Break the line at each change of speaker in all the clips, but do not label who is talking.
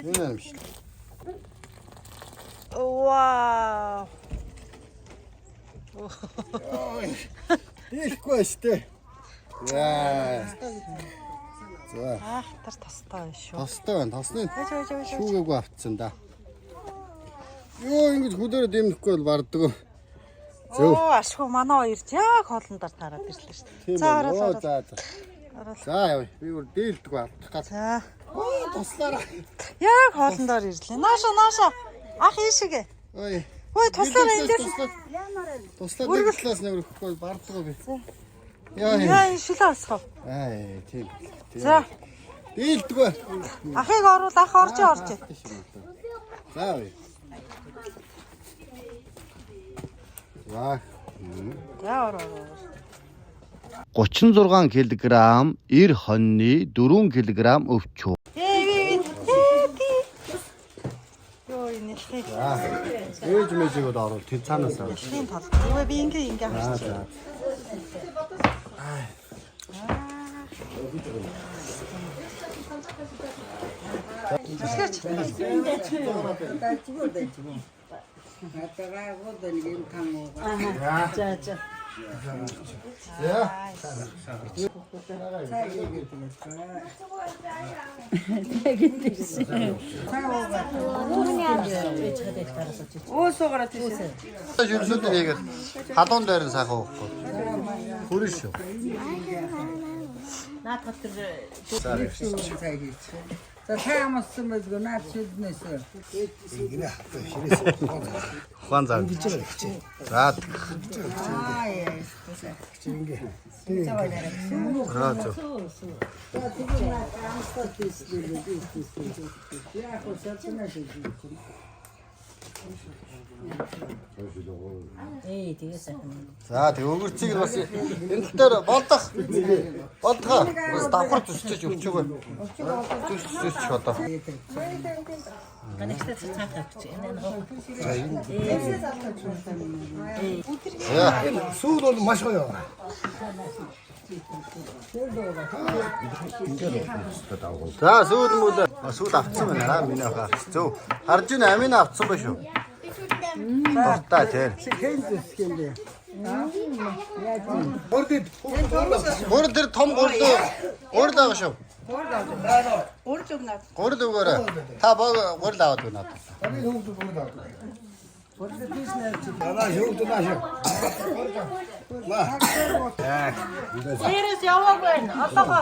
Neymiş?
Wow.
Их гости. Яа. За.
Ах, тастай шүү.
Тастай байна. Тасны
Хөөж.
шүүгээгүй автсан да. Йоо ингэж хөдөөрөө дэмнэхгүй бол барддаг.
Оо, ашгүй манай хоёр яг хоолндор тараад ирлээ шүү дээ. За ороо.
За яа. Би бүр дээлдэг алдах гал.
За.
Оо туслаараа.
Яг хоолндор ирлээ. Нааша. Ах ийшээгээ.
Ой.
Ой, туслаараа эндээс.
Туслаад талаас нэг өгөхгүй барддаг би.
Яа, шилээ асах.
Аа тийм.
За.
Дээлдэг бай.
Ахыг оруул, ах орж.
За ой. За.
За ороо.
36 кг, 90 хоньны 4 кг өвчөө.
Йоо, нэлхээ.
Ээж мэжийг оруул тэр цаанаас авах.
Тийм тал. Юу би ингээ харчих.
Юусууд нэгээр халуун дээр нь сайхан уухгүй. Хүрэн шүү.
Наадах тэр таамассан мэдгүй наад шиднээс.
Ухаан заа. За.
Ээ тэгээ сайхан.
За тэг өнгөрцгийг бас энэ дээр болдох. Болдгоо. Бас давхар зүсчиж өгчөөгөө. Зүсч одоо.
Ганагтай цаах авчих. Энэ хоо.
Сууд бол маш гоё. За сууд мөл сууд авцсан байна. Миний хаа. Зөв. Харж ийн амин авцсан ба шүү. Тортаа тэр. Гурд тэр том гурд аваа шүү.
Урж өгнө.
Гурд өгөөрэй. Та гурд аваад өгнө.Ээрээс
яваагүй байна. Одоогоо.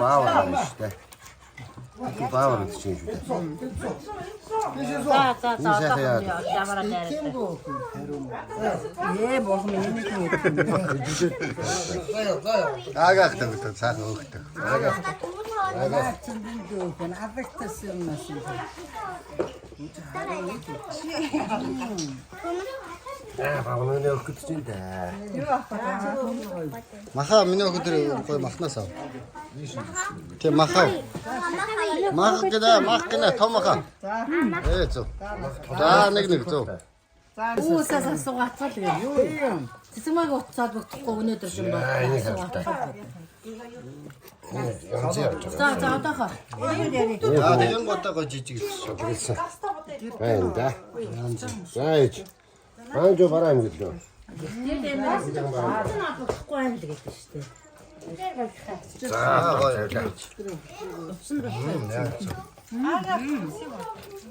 Баавар чинь шүү дээ.
За ямараа нэрээ. Ээ бох миний
Агаагтай гэдэг цаана өөхтэй. Баавны өөхөд чинь дээ. Маха миний өөхөд гоё махнаас ав. Тэ маха. Мах гэнэ том маха. Зөө. За нэг зөө.
Уусаас асуугаацал гээ. Юу юм? Цэцмэг уцаад өгөхгүй өнөөдөр юм байна. За одоохоо.
Тэгэн готоо жижиг шүү. Байна да. Зайч. Ааж бараа юм гэлөө.
Тэр дэмээс авахгүй юм л гэдэг шүү дээ.
За гоё.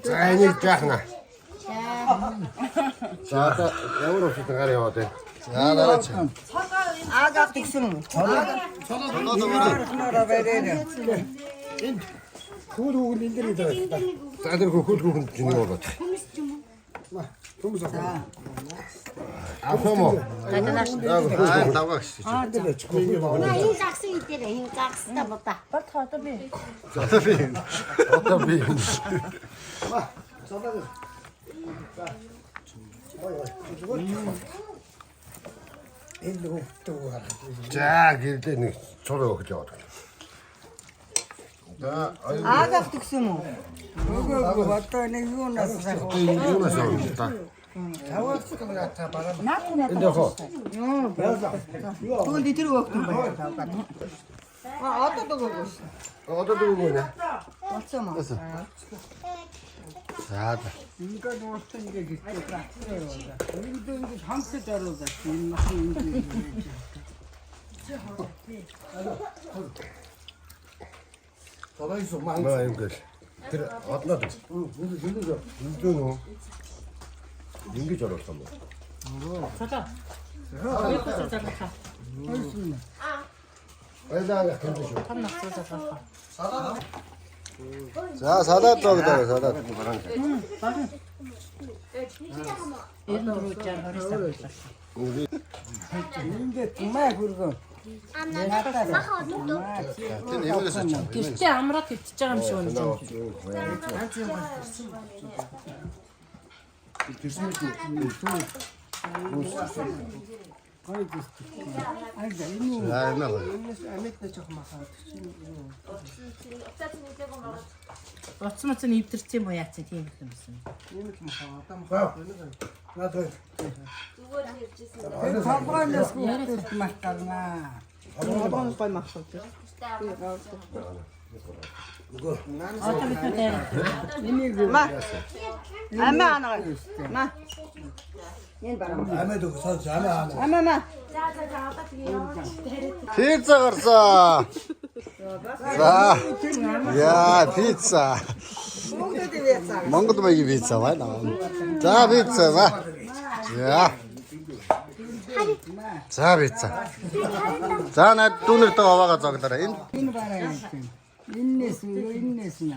За энийг яахна. За ямар өсөж гараа яваад байна. За дараач.
Агаад гисэн.
Энд хөл хөл энэ дээр идэх. За тэр хөл хөл чинь болоод. Хүмүүс авах. Ахомо. Аа тавгах шүү.
Энэ загсан идээр энэ загстай бода.
Одоо би.
Одоо би. За гэрдээ нэг цороо өгч яваад. За
Агаад гисэн үү? Нөгөө одоо нэг юунаас сайхан.
юунаас авах та. Энд яхаа.
Тэгвэл тэр өгөх юм байна. Одоо дөгөөгүй.
Одоо дүүгөө нэ.
Болцсон маа.
За.
Ингээд уурсан ингээд хийх практикээр байна. Энд ингээд хамсаж оруулаад энэ машин ингээд.
Салайсуу маань ингээд тэр одноо ингэж оруулсан байна.
Цаа. Юу гэж залгах.
Баялаа хэмжээ шүү.
Тань нацаа залгах.
За салаад зогдоо салаад.
Энэ рүү жаа харсан.
Ингээд маа хүргөө.
Тэр нэмээс очив.
Гэртээ амраад хөвтөж байгаа юм шиг байна.
За наа.
Оцмоц нь ивдэрсэн юм уу яац тийм их юмсан.
Надад
Тэр хамгаалаас хүүхдүүд мартарнаа.
амид өгсөн замаа.
Пицца гарсан. За. Яа, пицца. Монгол маягийн пицца байна. За пицца за. Яа. За пицца. За над дүүнэртэй аваага зогдороо. Энэ
Энэ бараа юм. Иннээс нь.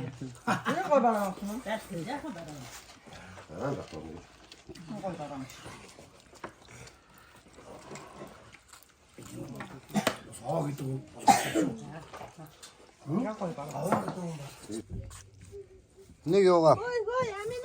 нэг юугаа.
Ой, ой, амин